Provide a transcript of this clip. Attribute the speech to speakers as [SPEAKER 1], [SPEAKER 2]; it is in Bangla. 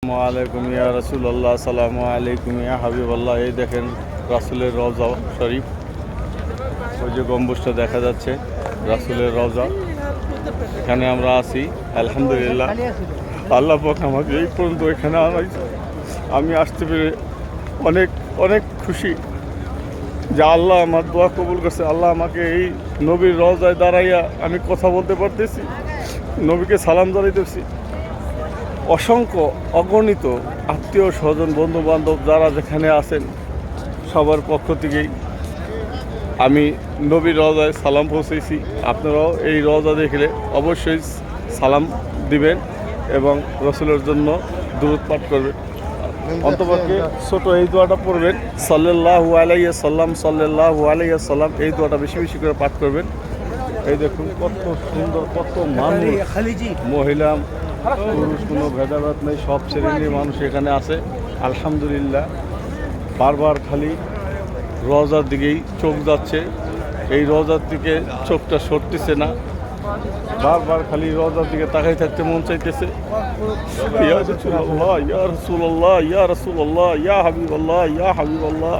[SPEAKER 1] আসসালামু ইয়া রাসূলুল্লাহ, আসসালামু আলাইকুম ইয়া হাবিবাল্লাহ। এই দেখেন রাসূলের রওজা শরীফ, ওই যে গম্বুজটা দেখা যাচ্ছে রাসূলের রওজা। এখানে আমরা আছি আলহামদুলিল্লাহ। আল্লাহ পাক আমাকে এই পর্যন্ত এখানে আনাইছে। আমি আসতে পেরে অনেক অনেক খুশি যে আল্লাহ আমার দোয়া কবুল করছে। আল্লাহ আমাকে এই নবীর রওজায় দাঁড়াইয়া আমি কথা বলতে পারতেছি, নবীকে সালাম জানাইতেছি। অসংখ্য অগণিত আত্মীয় স্বজন বন্ধু বান্ধব যারা যেখানে আছেন সবার পক্ষ থেকেই আমি নবীর রওজায় সালাম পৌঁছেছি। আপনারাও এই রওজা দেখলে অবশ্যই সালাম দিবেন এবং রসুলের জন্য দুরূদ পাঠ করবেন। অন্তপক্ষে ছোট এই দোয়াটা পড়বেন, সাল্লাল্লাহু আলাইহি সাল্লাম, সাল্লাল্লাহু আলাইহি সাল্লাম। এই দোয়াটা বেশি বেশি করে পাঠ করবেন। এই দেখুন কত সুন্দর, কত মানুষ, মহিলা পুরুষ, কোনো ভেদাভেদ নেই, সব শ্রেণীর মানুষ এখানে আছে আলহামদুলিল্লাহ। বারবার খালি রওজার দিকেই চোখ যাচ্ছে, এই রওজার দিকে চোখটা সরতেছে না, বারবার খালি রওজার দিকে তাকাই থাকতে মন চাইতেছে। ইয়া রাসূলুল্লাহ, ইয়া রাসূলুল্লাহ, ইয়া রাসূলুল্লাহ, ইয়া হাবিবাল্লাহ, ইয়া হাবিবাল্লাহ।